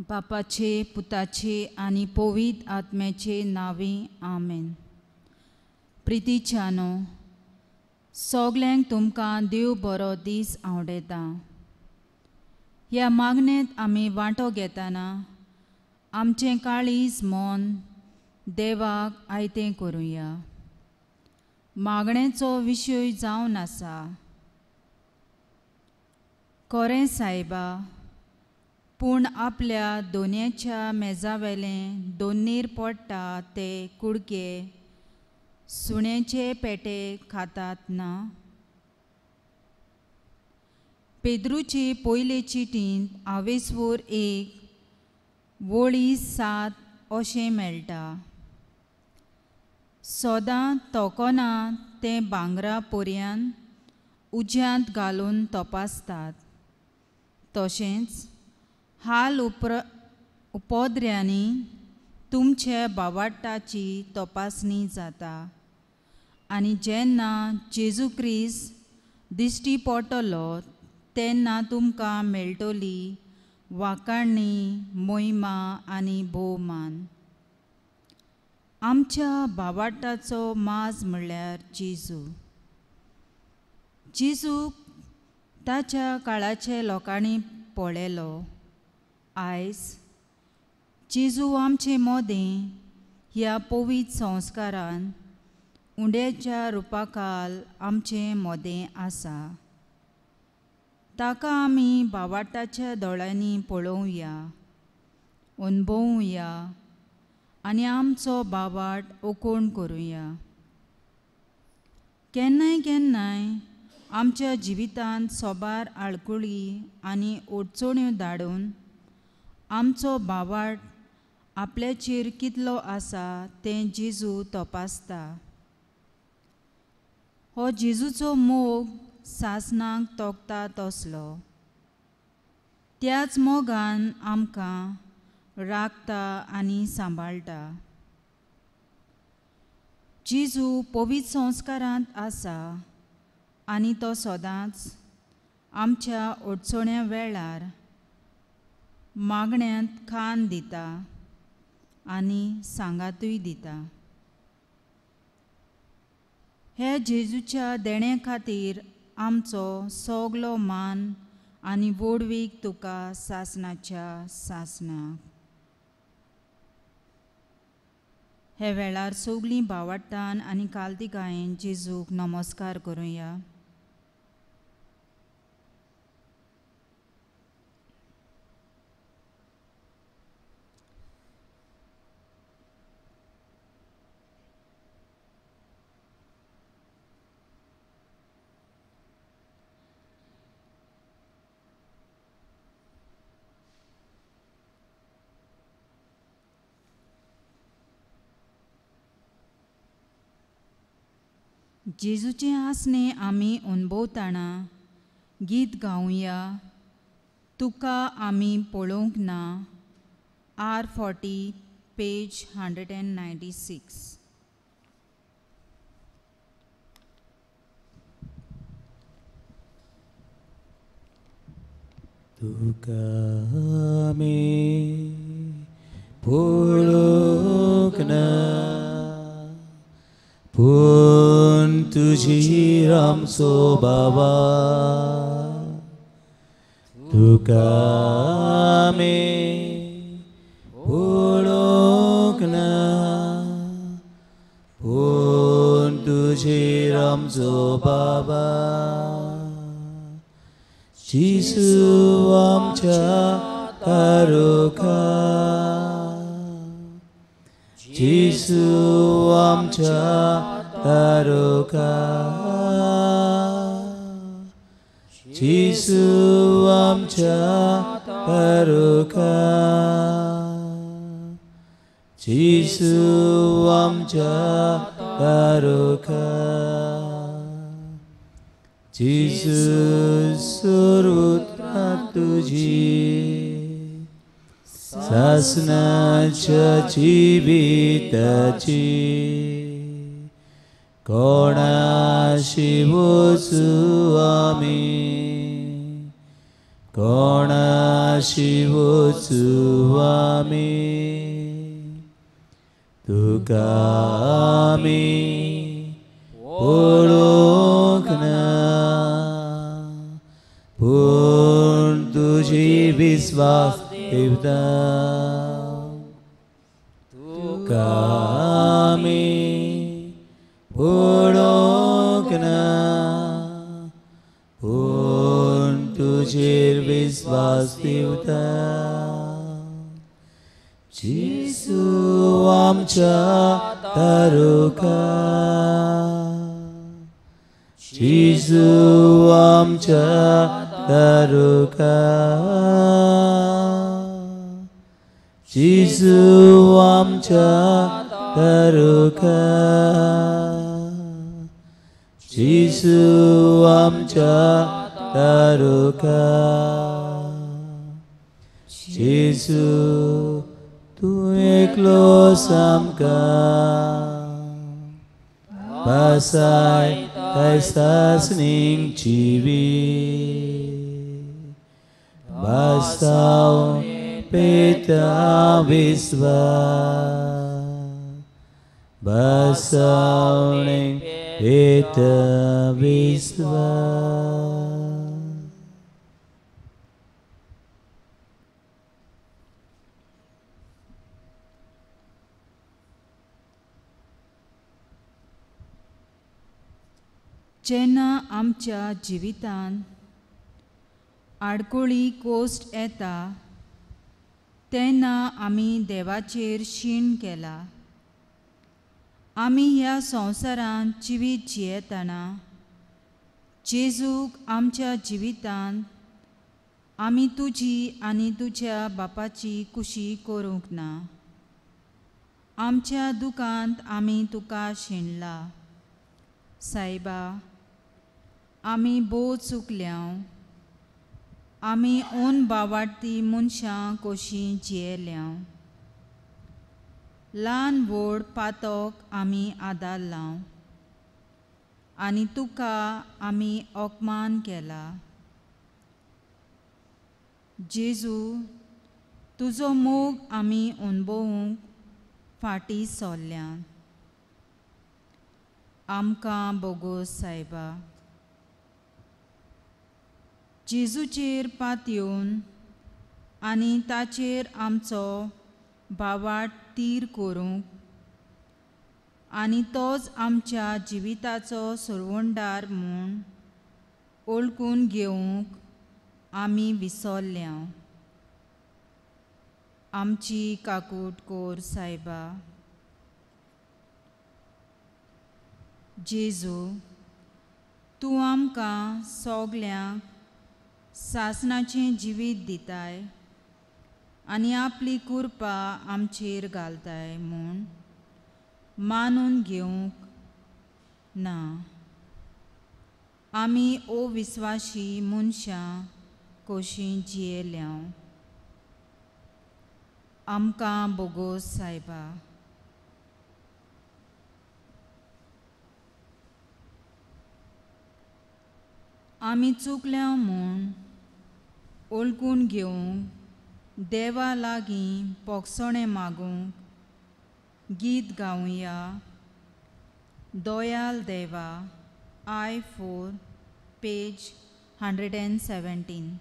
बापाचे पुताचे आनी पवित्र आत्म्याचे नावे आमेन. प्रितीच्यानो, सगल्यांक तुमकां देव बरो दीस आवडेता. ह्या मागणेंत आमी वांटो घेतना आमचें काळीज मन देवाक आयतें करुया. मागणेचो विशय जावन आसा: खरें सायबा, पूण आपल्या दोनयाच्या मेजावेलें दोन्नीर पडटा ते कुडके सुण्याचे पेटे खातात ना? पेद्रूची पयले चिटींत आवेसवोर 1 वळी 7 अशें मेळटा. सोदां तोकोना तें भांगरा पोरयान उज्यांत घालून तपासतात. तशेंच हाल उपद्र्यांनी तुमचे भावार्थाची तपासणी जाता. आनी जेन्ना जेजू क्रिस्त दिश्टी पडटलो तेन्ना तुमकां मेळटली वाखाणणी, मोहिमा आनी भोवमान. आमच्या भावार्थाचो माज म्हणल्यार जेजू. जेजूक ताच्या काळाच्या लोकांनी पळयलो. आयज जेजू आमचे मोदें ह्या पवित्र संस्कारान उंड्याच्या रुपाखाल आमचें मोदें आसा. ताका आमी भावार्थाच्या दोळ्यांनी पळोवया, अणभवुया आनी आमचो भावार्थ ओकोण करुया. केन्नाय केन्नाय आमच्या जिवितांत सोबार आळकुळी आनी अडचण्यो धाडून आमचो भावार्थ आपल्याचेर कितलो आसा तें जेजू तपासता. हो जेजूचो मोग सासणांक तोखता तसलो. त्याच मोगान आमकां राखता आनी सांबाळटा. जेजू पवित्र संस्कारांत आसा आनी तो सदांच आमच्या अडचण्या वेळार मागण्यांत खान दिता आनी सांगातूय दिता. हे जेजूच्या देण्या खातीर आमचो सगलो मान आनी वडवीक तुका सासणाच्या सासणाक. हे वेळार सगलीं भावार्थान आनी काल्तिकायेन जेजूक नमस्कार करुया. जेजूचें आसणें आमी अणभवतना गीत गावुया. तुका आमी पळोवंक ना, R40 पेज 196. तुका आमी पळोवंक ना, पूण तुजी आमचो बाबा. तुका आमी पळोवंक ना, पूण तुजी आमचो बाबा. जेजू आमच्या कारुका, जेजू आमच्या कारुका, जेजू आमच्या कारुका, जेजू आमच्या कारुका. जेजू सुरुत्रा तुजी सासणाच्या जिविताची कोणाशी वचू आमी, कोणा शिवोत्सु आमी तुका आमी ओळखना पूर्ण तुझी विश्वास देवता तुका आमी ओळखना पूर्ण तुझेर विश्वास देवता जेसू आमच्या तारुका जेसू आमच्या तारुका जेसू आमच्या तारुका जेसू आमच्या तारुका जेसू तू एकलो सामका पासाय काय सासनींग जिवी बासाव पेता विश्वास बासावणे पेता विश्वास जेन्ना आमच्या जिवितांत आडकोळी कोस्ट येता तेन्ना आमी देवाचेर शीण केला. आमी ह्या संवसारांत जिवीत जियेतना जेजूक आमच्या जिवितांत आमी तुजी आनी तुज्या बापाची कुशी करूंक ना. आमच्या दुखांत आमी तुका शिणला. सायबा, आमी भोव चुकल्याव. आमी ओन बावार्थी मनशां कशीं जियेल्याव. ल्हान व्हड पातोक आमी आदारलां आनी तुका आमी अपमान केला. जेजू, तुजो मोग आमी अणभवूंक फाटीं सरल्यात. आमकां बोगोस सायबा. जेजूचेर पातयेवन आनी ताचेर आमचो बावार्थ तीर करूंक आनी तोच आमच्या जिविताचो सुरवंडार म्हूण ओळखून घेवंक आमी विसरल्या. आमची काकूट कोर सायबा. जेजू, तूं आमकां सगल्यांक सासणाचें जिवीत दिताय आनी आपली कृपा आमचेर घालताय म्हूण मानून घेवंक ना. आमी अविस्वासी मनशां कशीं जियेल्याव. आमकां बोगोस सायबा. आमी चुकल्याव म्हूण ओळखून घेवंक देवा लागीं पोगसोणें मागूंक गीत गावया. दोयाल देवा, I4, page 117.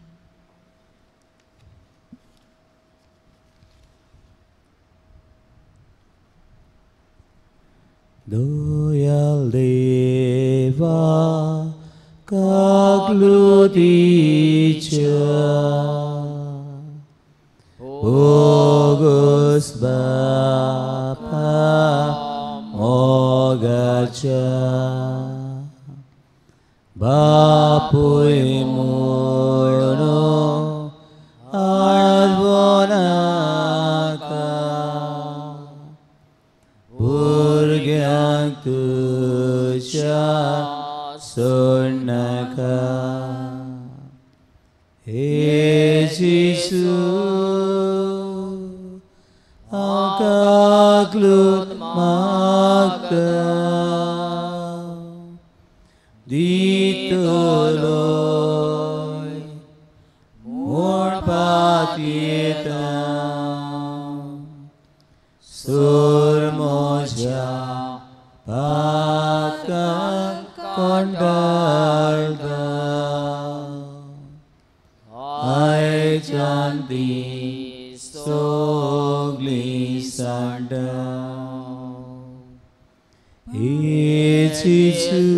Doyal Deva Kakludicha Bogus Bapa Mogacha Bapui Mono Advonaka Burgyang Tucha Surnaka He Jesus Akaklut Magda Dito Lord More Pat surmoja baka kondarda ai chanti sogli sanda Ichichu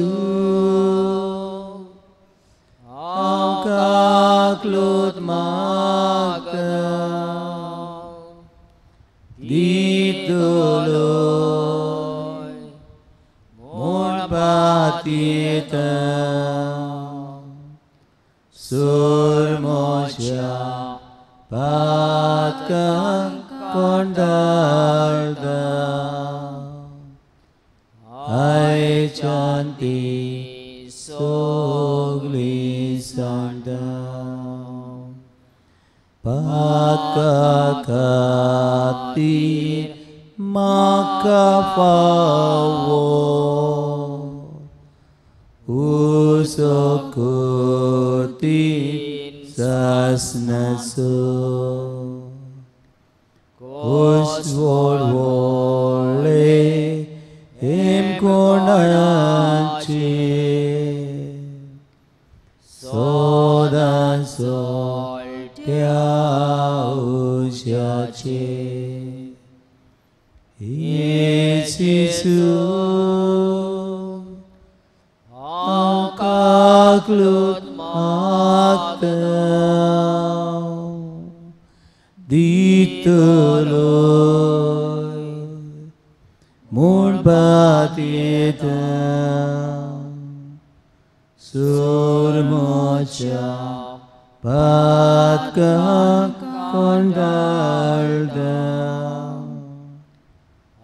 Angkaklut maka Ditoloy Murbatita Surmoja Patkang Kondarda Ai chanti sogli sanda Pakakati makapawo Usokuti sasnaso Kuswolwole Imkunayanchi Sodan sol Tiausyache Ichisu Angkaklut maktau Ditoloy Murbatita Surmoja Patkang Kondarda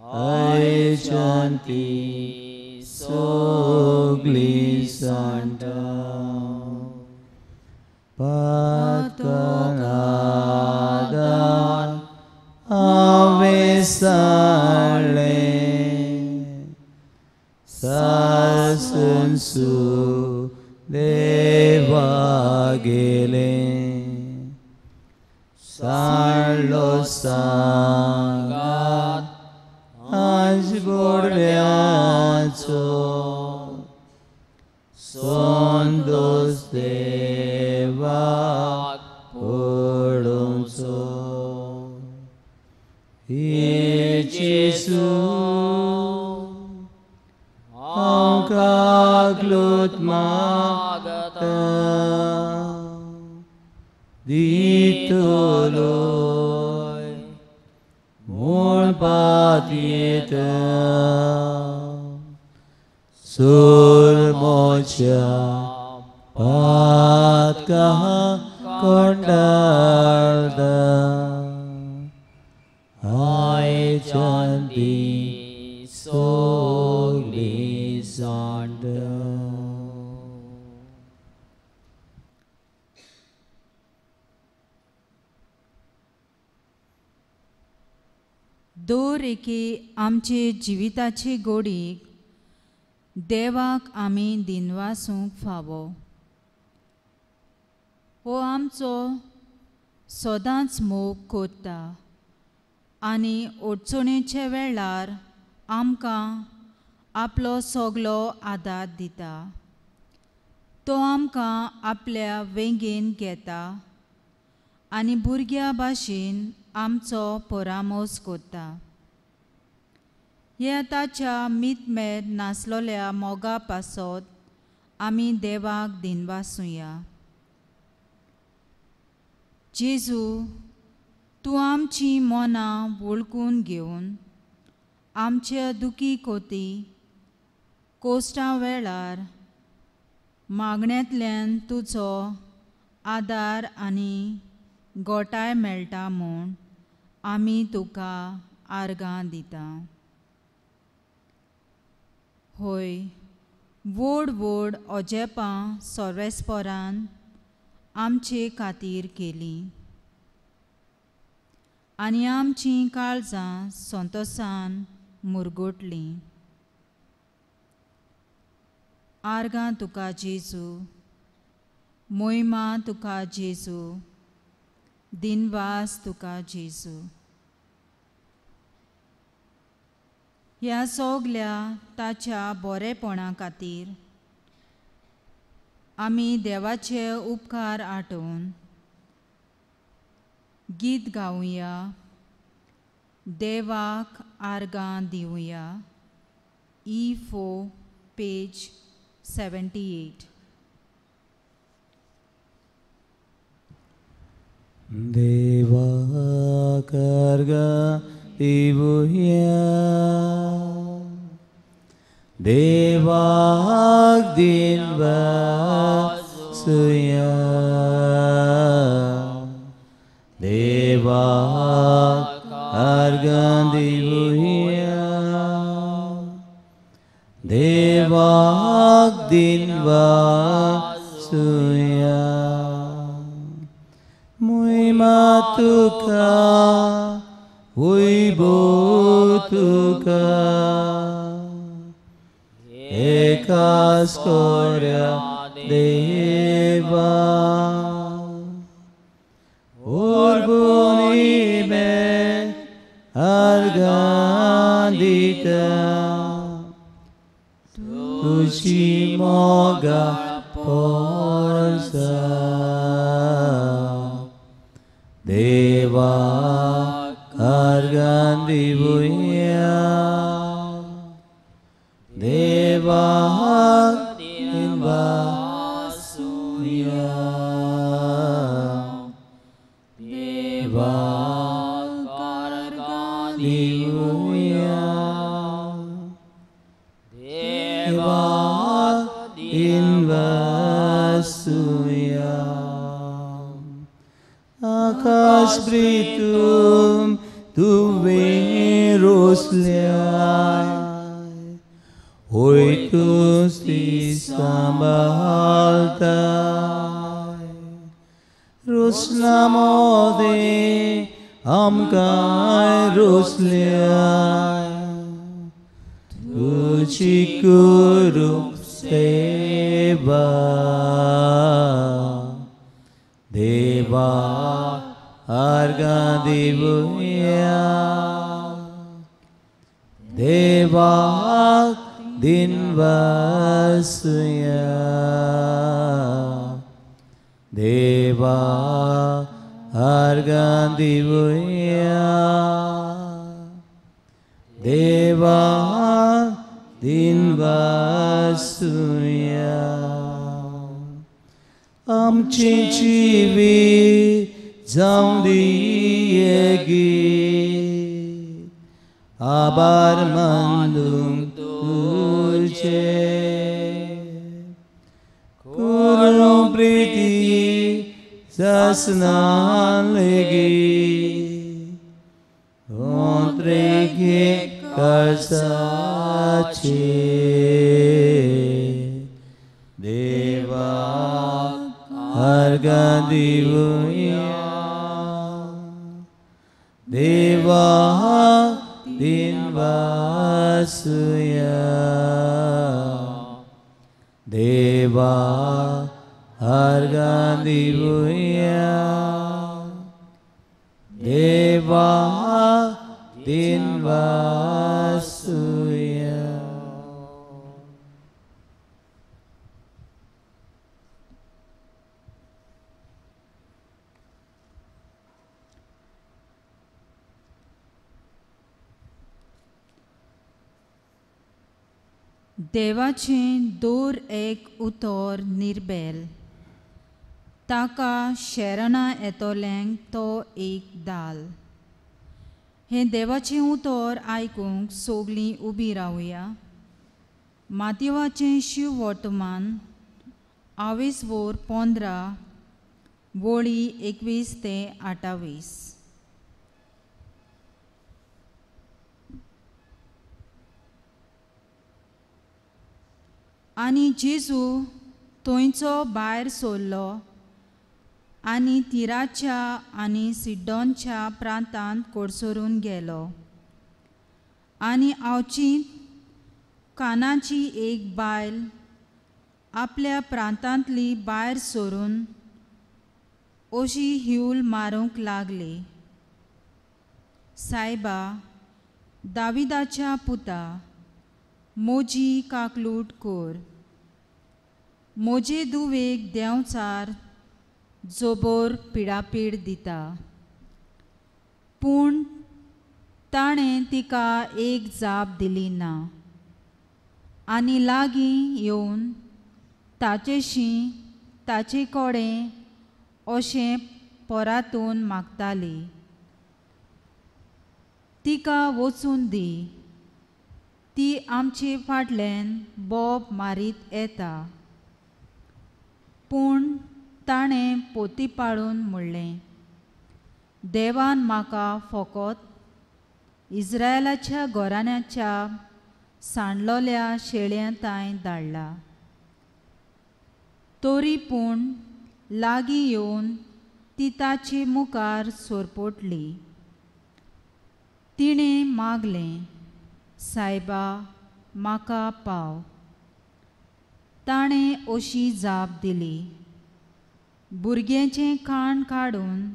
Ai chanti sogli sanda Patkang adan avesale Sasunsu devagele Sarlo sangat Anjbordeaco Sondos devak purunso Ichisu Angkaklut magata Ditoloy Murbatita Surmoja Patkang Kondarda Ai chanti sogli sanda दर एके आमचे जिविताचे गोडीक देवाक आमी दिनवासूंक फावो हो आमचो सदांच मोग करता आनी अडचणेच्या वेळार आमकां आपलो सगलो आदार दिता तो आमकां आपल्या वेंगेन घेता आनी भुरग्या भाशेन आमचो परामोस करता हे ताच्या मितमेद नासलोल्या मोगा पासत आमी देवाक दिनवासुया जेजू तूं आमची मनां वळखून घेवन आमच्या दुखी कोती कोश्टां वेळार मागण्यांतल्यान तुजो आदार आनी गोटाय मेळटा म्हूण आमी तुका आर्गां दिता होय व्हड व्हड अजेपां सर्वेस्परान आमचे खातीर केली आनी आमचीं काळजां संतोशान मुरगोटलीं आर्गां तुका जेजू मोहिमा तुका जेजू दिनवास तुका जेजू. ह्या सगल्या ताच्या बरेपणा खातीर आमी देवाचे उपकार आठवून गीत गावुया, देवाक आर्गां दिवया. E4 page 78. देवाक आर्गां दिवया, देवाक दिनवासुया, देवाक आर्गां दिवया, देवाक दिनवासुया. महिमा तुका, वैभव तुका, एकाच कोऱ्या देवा. ओरबुनी बे आर्गां दिता, तुझी मोगाळ पोरसा. देवाक आर्गां दिवया, देवाक दिनवासुया, देवाक आर्गां दिवया, देवाक दिनवासुया. आकाश प्रीतुम तुवें रोसल्याय, होय तूं ती सांबाळताय. रोसना मोदें आमकां रोसल्याय, तुजी करूंक सेवा. देवाक आर्गां दिवया, देवाक दिनवासुया, देवाक आर्गां दिवया, देवाक दिनवासुया. आमची जिवीत जावं दियेगीत, आभार मानूंक तुजे. करूं प्रीती सासनान लेगीत, ओंत्रेगे काळजाचे. देवाक आर्गां दिवया, देवाक दिनवासुया, देवाक आर्गां दिवया, देवाक दिनवासुया. देवाचें दोर एक उतर निर्बेल, ताका शरणां येतोल्यांक तो एक दाल. हें देवाचें उतर आयकूंक सोगलीं उबीं रावया. मातयेवाचें शिव वर्तमान 22:15 वळी 21 ते 28. आनी जेजू थंयचो भायर सरलो आनी तिराच्या आनी सिड्डोनच्या प्रांतांत कोडसरून गेलो. आनी आवचीत कानाची एक बायल आपल्या प्रांतांतली भायर सरून अशी हिऊल मारूंक लागली. सायबा, दाविदाच्या पुता, मोजी काकलूट कोर. मोजे दुवेक देंवचार जोबोर पिडापीड दिता. पूण ताणें तिका एक जाप दिली ना आनी लागीं येवन ताचेशी ताचे कोडें अशें पोरातून मागताली, तिका वचून दी, ती आमचे फाटल्यान बोब मारीत येता. पूण ताणें पोतीपाळून म्हणलें, देवान म्हाका फकत इस्रायेलाच्या घराण्याच्या सांडलोल्या शेळ्यांताय धाडला. तरी पूण लागीं येवन ती ताचे मुखार सोरपोटली. तिणें मागलें, सायबा, म्हाका पाव. ताणें अशी जाप दिली, भुरग्याचें खाण काडून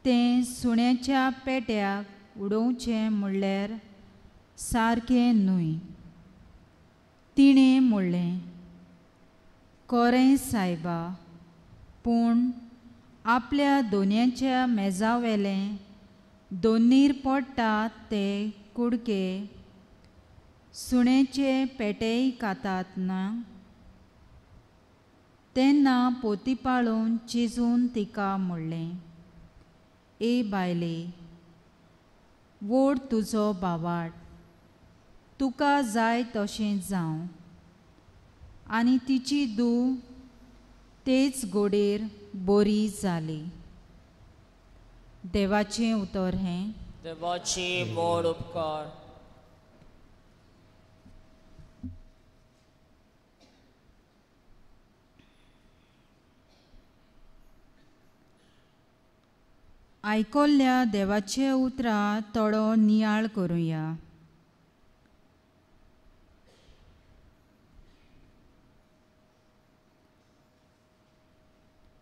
तें सुण्याच्या पेट्याक उडोवचें म्हणल्यार सारकें न्हय. तिणें म्हणलें, खरें सायबा, पूण आपल्या दोनयाच्या मेजावेलें दोनीर पडटात ते कुडके सुण्याचे पेटेय खातात ना. तेन्ना पोतीपाळून चिजून तिका म्हणलें, ए बायले, वोड तुजो बावाट, तुका जाय तशें जावं. आनी तिची धूव तेच घोडेर बरी जाली. देवाचें उतर हें. देवाची मोड उपकार. आयकोल्ल्या देवाचे उतरां थोडो नियाळ करुया.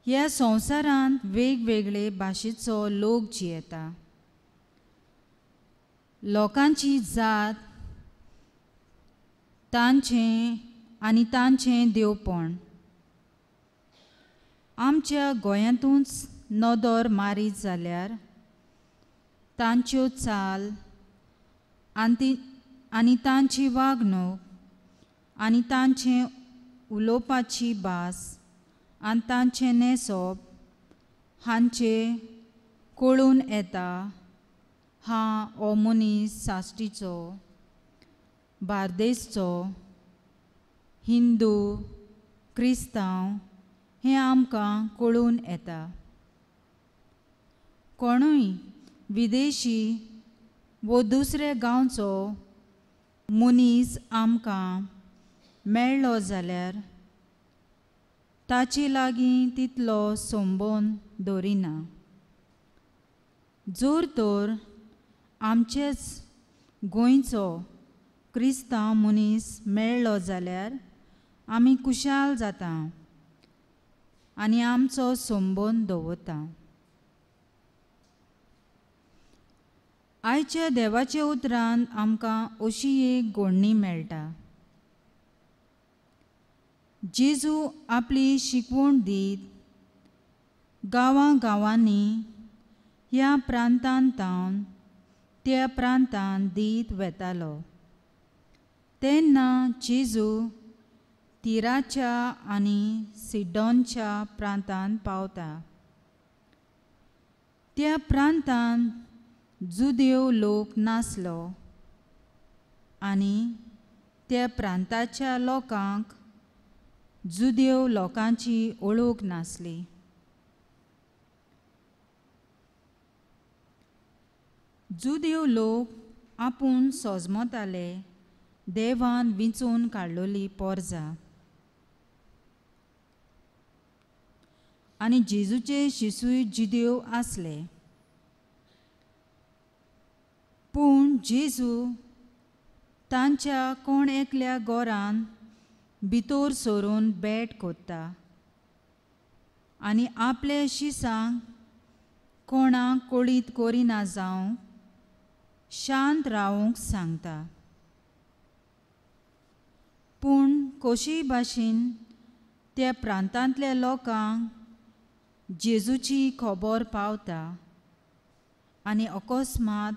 ह्या संवसारांत वेगवेगळे भाशेचो लोक जियेता. लोकांची जात, तांचें आनी तांचें देवपण. आमच्या गोंयांतूच नदर मारीत जाल्यार तांच्यो चाल आनी तांची वागणूक आनी तांचें उलोवपाची भास आनी तांचें न्हेसप हांचे कळून येता हां हो मनीस साश्टीचो, बार्देसचो, हिंदू, क्रिस्तांव हें आमकां कळून येता. कोणूय विदेशी वो दुसऱ्या गांवचो मनीस आमकां मेळ्ळो जाल्यार ताचे लागीं तितलो संबंद दवरिना. जोर तर आमचेच गोंयचो क्रिस्तांव मनीस मेळ्ळो जाल्यार आमी कुशाल जाता आनी आमचो संबंद दवरता. आयच्या देवाच्या उतरांत आमकां अशी एक घोडणी मेळटा. जेजू आपली शिकवण दीत गांवांनी ह्या प्रांतांतावन त्या प्रांतांत दीत वेतालो. तेन्ना जेजू तिराच्या आनी सिडोनच्या प्रांतांत पावता. त्या प्रांतांत जुदेव लोक नासलो आनी त्या प्रांताच्या लोकांक जुदेव लोकांची ओळख नासली. जुदेव लोक आपूण सोजमताले देवान विंचून काडलोली पोरजां आनी जेजूचे शिसूय जुदेव आसले. पूण जेजू तांच्या कोण एकल्या गोरान भितर सरून भेट कोत्ता आनी आपले शिसांक कोणाक कोळीत कोरिना जावंक शांत रावंक सांगता. पूण कशीय भाशेन त्या प्रांतांतल्या लोकांक जेजूची खबर पावता आनी अकस्मात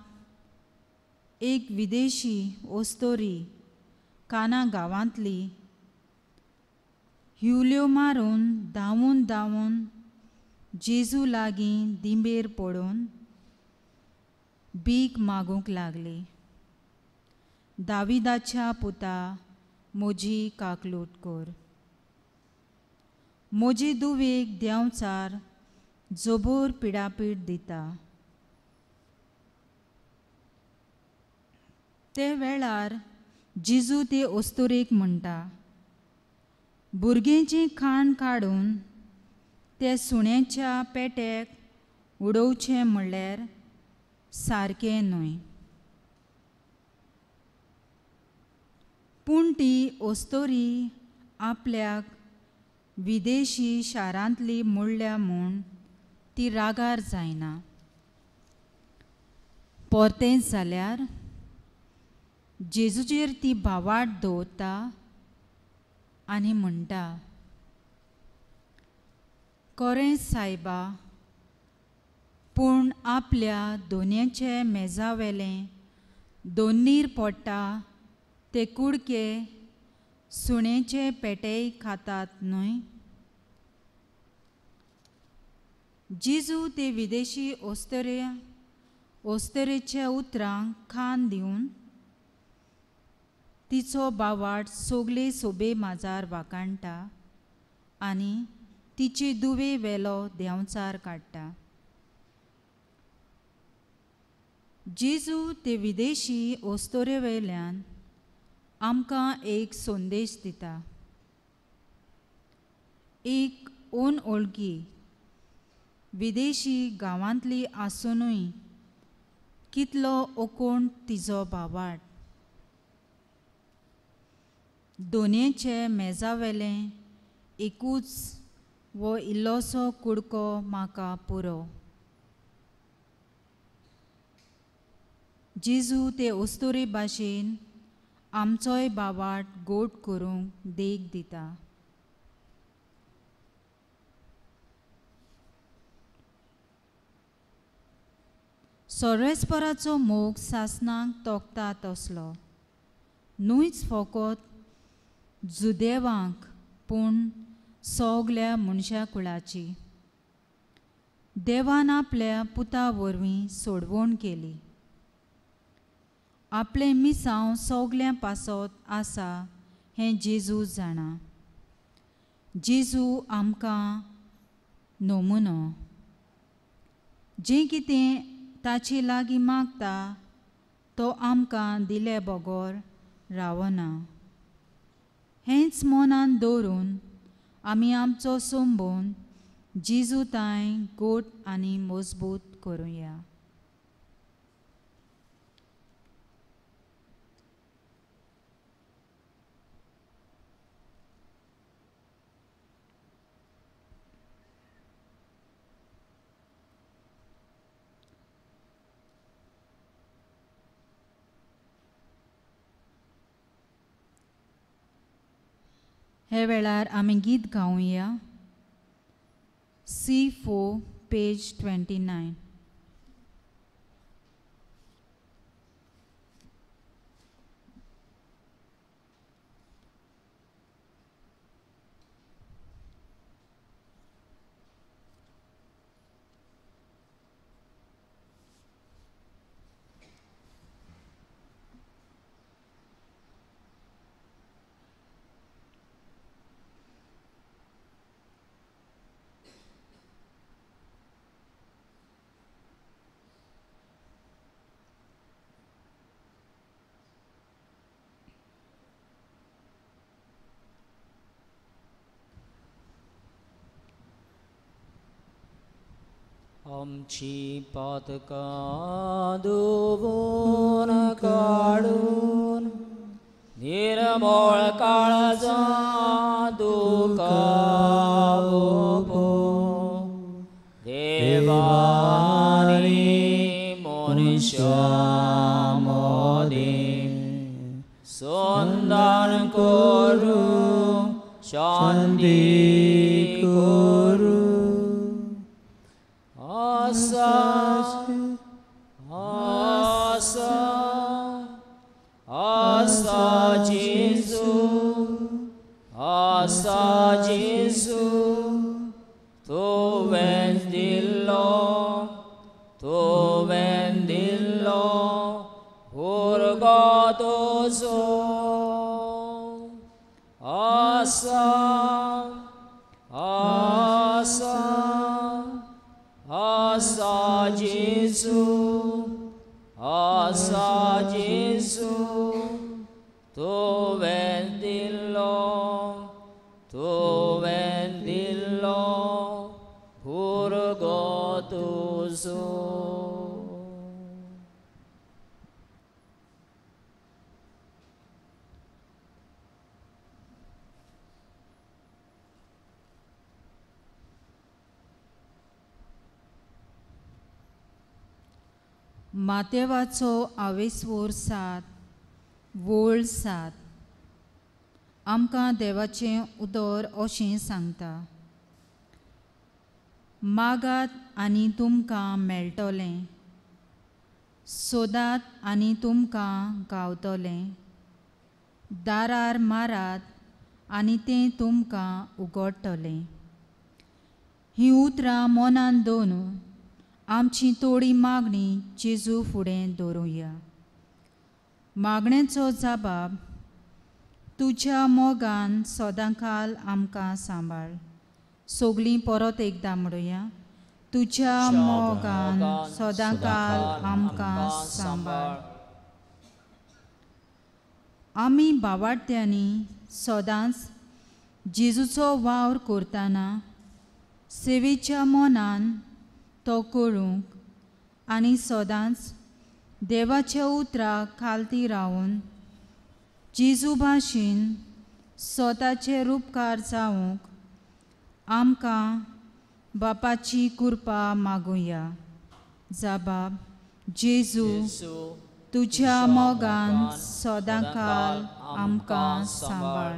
एक विदेशी ओस्तोरी काना गांवांतली हिवल्यो मारून धांवून धांवून जेजू लागीं दिंबेर पडून भीक मागूंक लागली. दाविदाच्या पुता म्हजी काकलूट कर. म्हजे दुवेक देंवचार जबोर पिडापीड दिता. ते वेळार जेजू ते ओस्तोरेक म्हणटा, भुरग्याचें खाण काडून ते सुण्याच्या पेट्याक उडोवचें म्हणल्यार सारकें न्हय. पूण ती ओस्तोरी आपल्याक विदेशी शारांतली म्हणल्या म्हूण ती रागार जायना. परतेंच जाल्यार जेजूचेर ती भावार्थ दवरता आनी म्हणटा, खरेंच सायबा, पूण आपल्या दोनयाचे मेजावेलें दोन्नीर पडटा ते कुडके सुण्याचे पेटेय खातात न्हय. जेजू ते विदेशी ओस्तरेच्या उतरांक खाण दिवन तिचो भावार्थ सोगले सोबे माजार वाकाणटा आनी तिचे दुवे वेलो देंवचार काडटा. जेजू ते विदेशी ओस्तोरे वयल्यान आमकां एक संदेश दिता. एक अनवळखी विदेशी गांवांतली आसुनूय कितलो अकोंड तिचो भावार्थ. दोनयेचे मेजावेलें एकूच वो इल्लोसो कुडको म्हाका पुरो. जेजू ते ओस्तोरे भाशेन आमचोय भावार्थ गोड करूंक देख दिता. सोरेस्पराचो मोग सासणांक तोखता तसलो न्हूच फकत जुदेवांक पूण सोगल्या मनशा कुळाची. देवान आपल्या पुता वरवीं सोडवण केली. आपले मिसांव सोगल्या पासत आसा हें जेजू जाणा. जेजू आमकां नमुनो. जें कितें ताचे लागीं मागता तो आमकां दिले बगोर रावना. हेंच मनान दवरून आमी आमचो संबंद जेजू ताय गोड आनी मजबूत करुया. हे वेळार आमी गीत गावया. C4 page 29. आमची पातकां धुवून काडून निर्मळ काळजां दुखां देवानी मनुष्या मोदी संधान करू शांती करू आसा आसा आसा जेजू आसा जेजू तुवें दिल्लो उरगादोजो आसा आसा आसा जेजू तुवें दिल्लो उरगादोजो मातेवाचो आवेसवोर 7 वोळ 7 आमकां देवाचें उतर अशें सांगता. मागात आनी तुमकां मेळटलें, सोदात आनी तुमकां गावतलें, दारार मारात आनी तें तुमकां उगडटलें. हीं उतरां मनान दवरून आमची थोडी मागणी जेजू फुडें दवरुया. मागणेचो जबाब: तुज्या मोगान सदांकाल आमकां सांबाळ. सोगलीं परत एकदां म्हणुया. तुज्या मोगान सदांकाल आमकां सांबाळ. आमी भावार्थ्यांनी सदांच जेजूचो वावर करतना सेवेच्या मनान तो करूंक आनी सदांच देवाच्या उतराक खालती रावून जेजू भाशेन स्वताचे रूपकार जावंक आमकां बापाची कृपा मागुया. जबाब: जेजू तुज्या मोगान सदांकाल आमकां सांबाळ.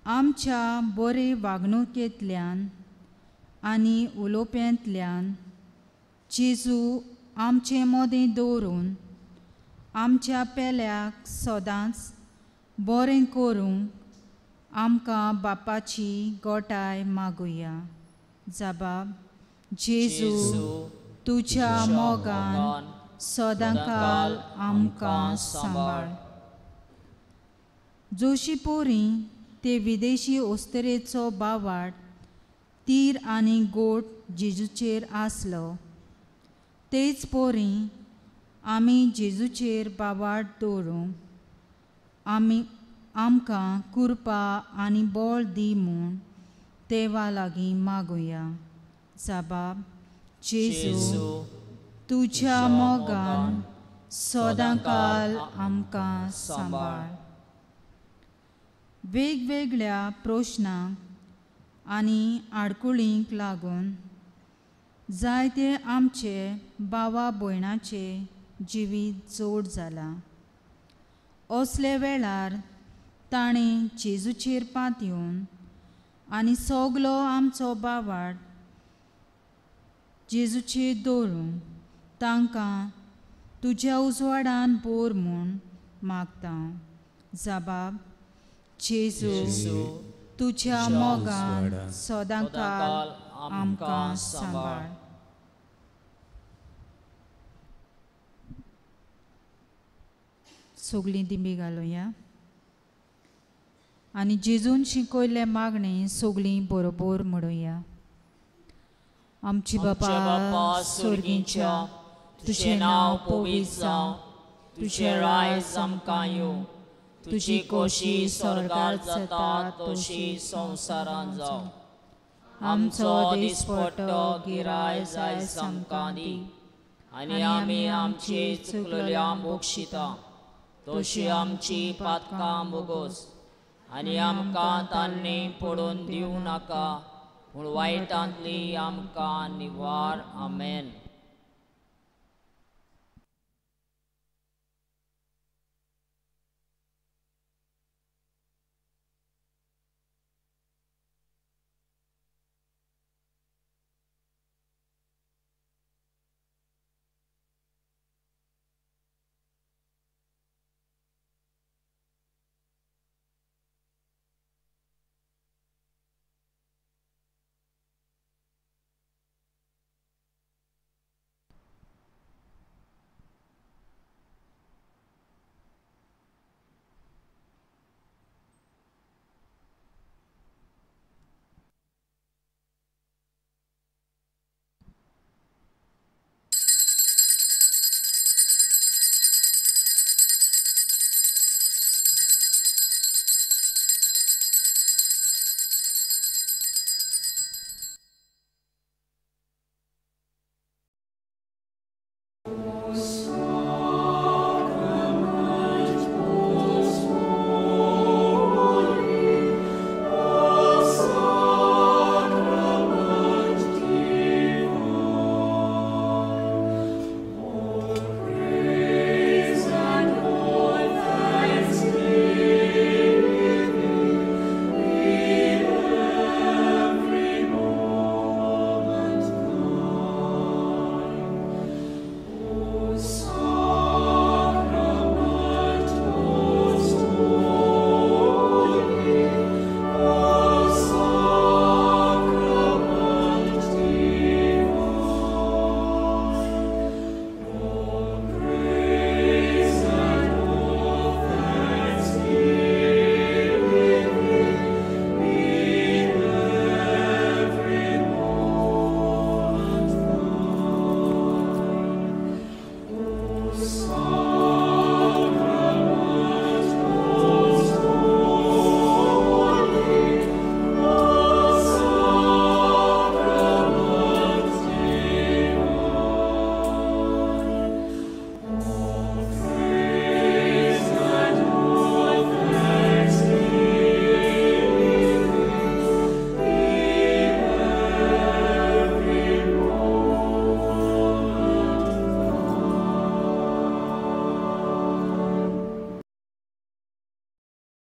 आमच्या बरे वागणुकेंतल्यान आनी उलोवप्यांतल्यान जेजू आमचें मोदें दवरून आमच्या पेल्याक सदांच बरें करूंक आमकां बापाची गोठाय मागुया. जबाब: जेजू तुज्या मोगान सदांकाल आमकां सांबाळ. जोशी पोरीं ते विदेशी ओस्तरेचो बावाट तीर आनी गोट जेजूचेर आसलो, तेच पोरीं आमी जेजूचेर बावाट दवरूंक आमकां कृपा आनी बळ दी म्हूण देवा लागीं मागुया. जबाब: जेजू तुज्या मोगान सदांकाल आमकां सांबाळ. वेगवेगळ्या प्रश्नांक आनी आडकुळींक लागून जायते आमचे भावा भयणांचे जिवीत जोड जाला. असले वेळार ताणें जेजूचेर पातयेवन आनी सगलो आमचो बावाट जेजूचेर दवरून तांकां तुज्या उजवाडान भोर म्हूण मागता. जबाब: जेजू तुज्या मोगान सदांकाल आमकां सांबाळ. सगलीं दिमी घालुया आनी जेजून शिकयल्ले मागणे सगलीं बरोबर म्हणुया. आमची बापा स्वर्गीच्या, तुजें नांव पवित्र जावं, तुजें रायज आमकां येवं, तुजी खोशी स्वर्गार जाता तशी संवसारांत जावं. आमचो दिसपट्टो गिरायज आयज आमकां दी, आनी आमी आमची चुकलेल्यांक बक्षिता तशी आमची पातकां बोगोस, आनी आमकां तान्नी पडून दिवं नाका, म्हूण वायटांतली आमकां निवार. आमेन.